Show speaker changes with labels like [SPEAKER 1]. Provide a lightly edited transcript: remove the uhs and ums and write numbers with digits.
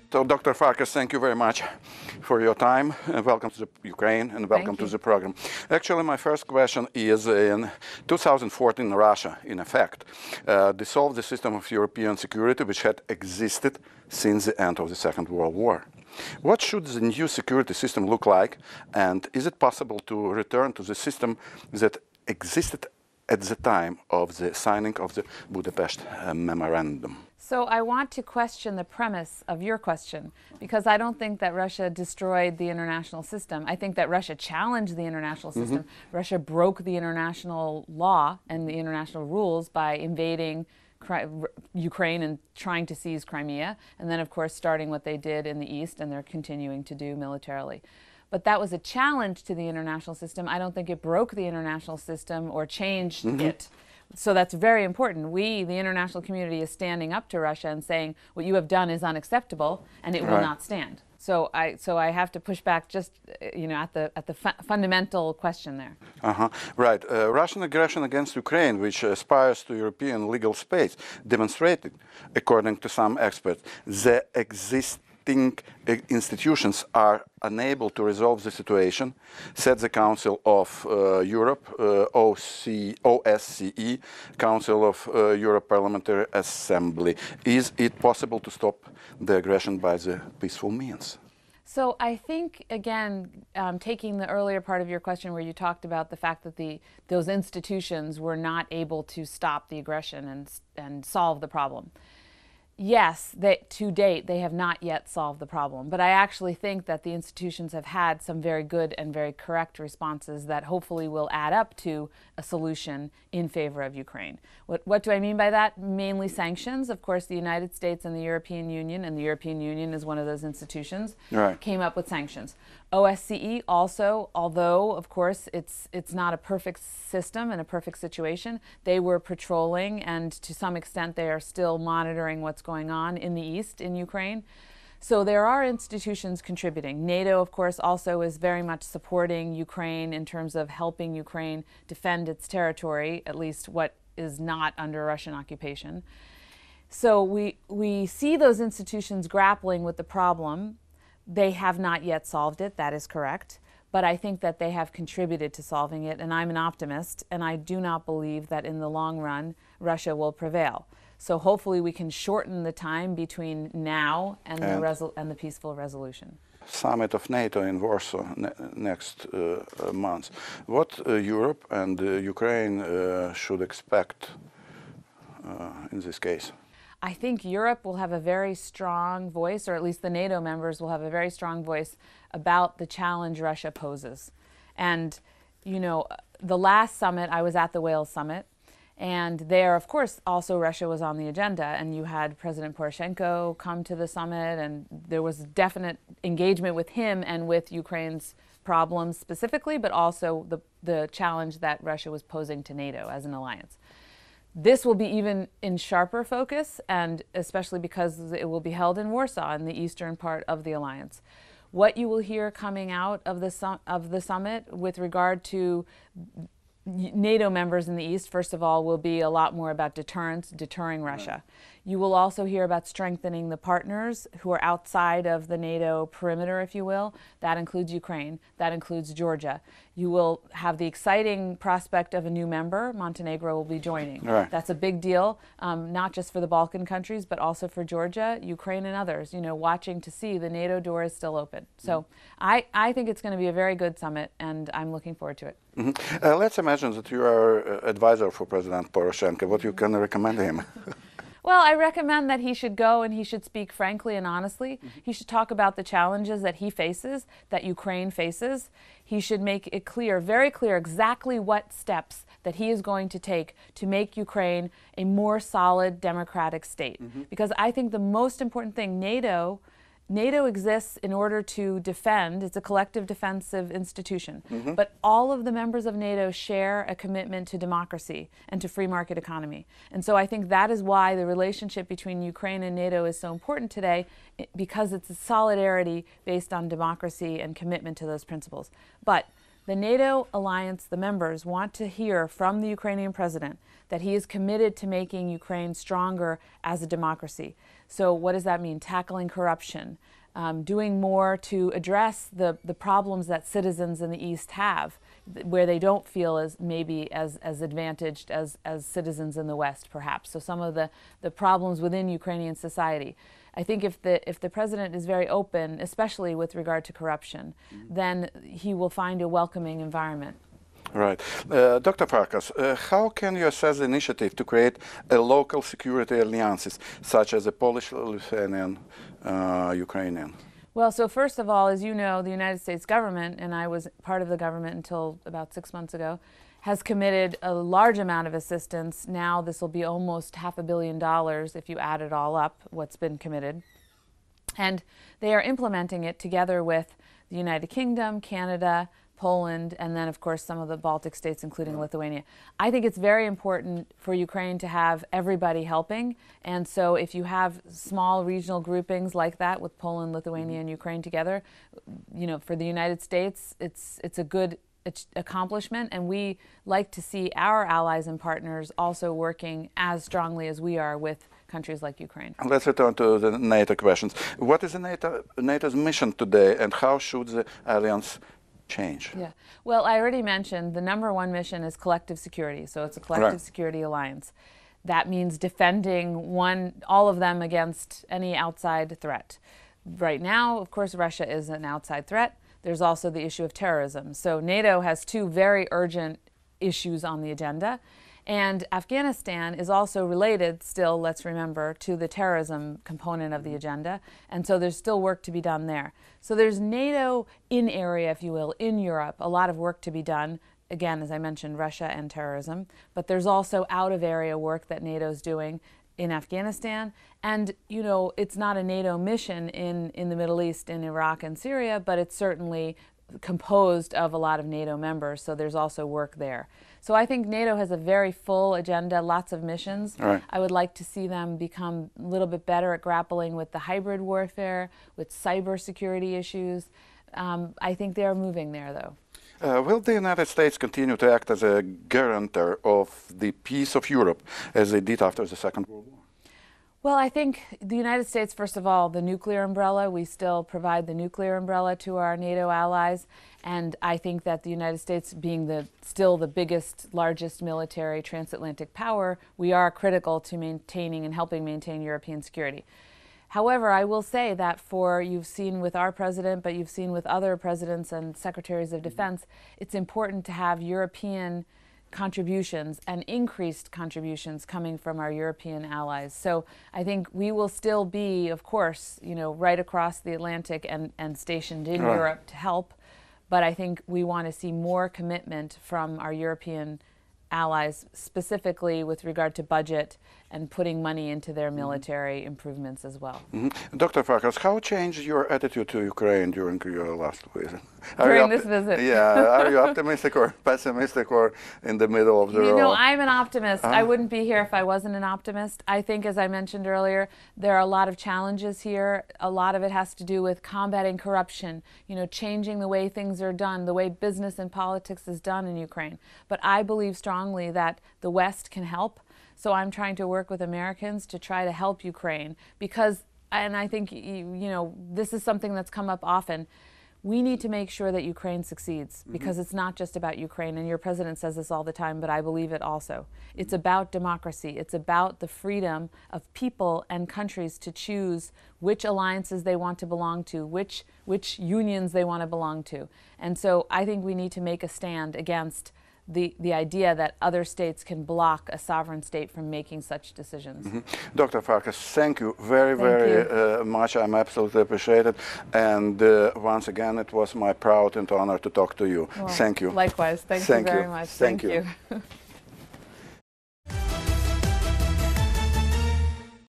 [SPEAKER 1] So, Dr. Farkas, thank you very much for your time. Welcome to Ukraine and welcome to the program. Actually, my first question is, in 2014, Russia, in effect, dissolved the system of European security which had existed since the end of the Second World War. What should the new security system look like, and is it possible to return to the system that existed at the time of the signing of the Budapest Memorandum?
[SPEAKER 2] So I want to question the premise of your question, because I don't think that Russia destroyed the international system. I think that Russia challenged the international system. Russia broke the international law and the international rules by invading Ukraine and trying to seize Crimea, and then of course starting what they did in the east, and they're continuing to do militarily. But that was a challenge to the international system. I don't think it broke the international system or changed it. So that's very important. We, the international community, is standing up to Russia and saying what you have done is unacceptable and it will not stand. So I have to push back just at the fundamental question there.
[SPEAKER 1] Right. Russian aggression against Ukraine, which aspires to European legal space, demonstrated, according to some experts, the existing institutions are unable to resolve the situation, said the Council of Europe, OSCE, Council of Europe Parliamentary Assembly. Is it possible to stop the aggression by the peaceful means?
[SPEAKER 2] So I think, again, taking the earlier part of your question where you talked about the fact that those institutions were not able to stop the aggression and solve the problem. Yes, to date, they have not yet solved the problem. But I actually think that the institutions have had some very good and very correct responses that hopefully will add up to a solution in favor of Ukraine. What do I mean by that? Mainly sanctions. Of course, the United States and the European Union is one of those institutions, came up with sanctions. OSCE also, although, of course, it's not a perfect system and a perfect situation, they were patrolling, and to some extent they are still monitoring what's going on in the east in Ukraine. So there are institutions contributing. NATO, of course, also is very much supporting Ukraine in terms of helping Ukraine defend its territory, at least what is not under Russian occupation. So we see those institutions grappling with the problem. They have not yet solved it, that is correct, but I think that they have contributed to solving it, and I'm an optimist, and I do not believe that in the long run Russia will prevail. So hopefully we can shorten the time between now and the peaceful resolution.
[SPEAKER 1] Summit of NATO in Warsaw next month. What Europe and Ukraine should expect in this case?
[SPEAKER 2] I think Europe will have a very strong voice, or at least the NATO members will have a very strong voice about the challenge Russia poses. And, the last summit, I was at the Wales summit, and there, of course, also Russia was on the agenda, and you had President Poroshenko come to the summit, and there was definite engagement with him and with Ukraine's problems specifically, but also the challenge that Russia was posing to NATO as an alliance. This will be even in sharper focus, and especially because it will be held in Warsaw, in the eastern part of the alliance. What you will hear coming out of the summit with regard to NATO members in the East, first of all, will be a lot more about deterrence, deterring Russia. You will also hear about strengthening the partners who are outside of the NATO perimeter, if you will. That includes Ukraine. That includes Georgia. You will have the exciting prospect of a new member. Montenegro will be joining. That's a big deal, not just for the Balkan countries, but also for Georgia, Ukraine, and others, watching to see the NATO door is still open. So I think it's going to be a very good summit, and I'm looking forward to it.
[SPEAKER 1] Let's imagine that you are advisor for President Poroshenko. What you can recommend him?
[SPEAKER 2] Well, I recommend that he should go and he should speak frankly and honestly. He should talk about the challenges that he faces, that Ukraine faces. He should make it clear, very clear, exactly what steps that he is going to take to make Ukraine a more solid democratic state. Because I think the most important thing, NATO exists in order to defend. It's a collective defensive institution. But all of the members of NATO share a commitment to democracy and to free market economy. And so I think that is why the relationship between Ukraine and NATO is so important today, because it's a solidarity based on democracy and commitment to those principles. But The NATO alliance, the members, want to hear from the Ukrainian president that he is committed to making Ukraine stronger as a democracy. So what does that mean? Tackling corruption, doing more to address the problems that citizens in the East have, where they don't feel as maybe as advantaged as citizens in the West, perhaps. So some of the problems within Ukrainian society. I think if the president is very open, especially with regard to corruption, then he will find a welcoming environment.
[SPEAKER 1] Right. Dr. Farkas, how can you assess the initiative to create a local security alliances, such as a Polish, Lithuanian, Ukrainian?
[SPEAKER 2] Well, so first of all, as you know, the United States government, and I was part of the government until about 6 months ago, has committed a large amount of assistance. Now this will be almost $500 million if you add it all up, what's been committed. And they are implementing it together with the United Kingdom, Canada, Poland, and then, of course, some of the Baltic states, including Lithuania. I think it's very important for Ukraine to have everybody helping. And so if you have small regional groupings like that with Poland, Lithuania, and Ukraine together, you know, for the United States, it's a good accomplishment. And we like to see our allies and partners also working as strongly as we are with countries like Ukraine.
[SPEAKER 1] Let's return to the NATO questions. What is the NATO's mission today, and how should the alliance change?
[SPEAKER 2] Yeah. Well, I already mentioned the #1 mission is collective security. So it's a collective security alliance. That means defending all of them against any outside threat. Right now, of course, Russia is an outside threat. There's also the issue of terrorism. So NATO has two very urgent issues on the agenda. And Afghanistan is also related still, let's remember, to the terrorism component of the agenda. And so there's still work to be done there. So there's NATO in area, if you will, in Europe, a lot of work to be done. Again, as I mentioned, Russia and terrorism. But there's also out of area work that NATO's doing in Afghanistan. And, you know, it's not a NATO mission in the Middle East, in Iraq and Syria, but it's certainly composed of a lot of NATO members, so there's also work there. So I think NATO has a very full agenda, lots of missions.
[SPEAKER 1] Right.
[SPEAKER 2] I would like to see them become a little bit better at grappling with the hybrid warfare, with cybersecurity issues. I think they are moving there, though.
[SPEAKER 1] Will the United States continue to act as a guarantor of the peace of Europe, as they did after the Second World War?
[SPEAKER 2] Well, I think the United States, first of all, the nuclear umbrella, we still provide the nuclear umbrella to our NATO allies. And I think that the United States, being still the biggest, largest military transatlantic power, we are critical to maintaining and helping maintain European security. However, I will say that you've seen with our president, but you've seen with other presidents and secretaries of defense, it's important to have European contributions and increased contributions coming from our European allies. So I think we will still be, of course, you know, right across the Atlantic and stationed in Europe to help. But I think we want to see more commitment from our European allies, specifically with regard to budget and putting money into their military improvements as well.
[SPEAKER 1] Dr. Farkas, how changed your attitude to Ukraine during your last visit?
[SPEAKER 2] During this visit?
[SPEAKER 1] Yeah. Are you optimistic or pessimistic or in the middle of the road?
[SPEAKER 2] You know, I'm an optimist. I wouldn't be here if I wasn't an optimist. I think, as I mentioned earlier, there are a lot of challenges here. A lot of it has to do with combating corruption, you know, changing the way things are done, the way business and politics is done in Ukraine. But I believe strongly that the West can help. So I'm trying to work with Americans to try to help Ukraine because, and I think, you know, this is something that's come up often. We need to make sure that Ukraine succeeds because it's not just about Ukraine, and your president says this all the time, but I believe it also. It's about democracy. It's about the freedom of people and countries to choose which alliances they want to belong to, which unions they want to belong to. And so I think we need to make a stand against the idea that other states can block a sovereign state from making such decisions.
[SPEAKER 1] Dr. Farkas, thank you very much. I'm absolutely appreciated. And once again, it was my proud and honor to talk to you.
[SPEAKER 2] Well,
[SPEAKER 1] thank you.
[SPEAKER 2] Likewise. Thank you very much.
[SPEAKER 1] Thank you.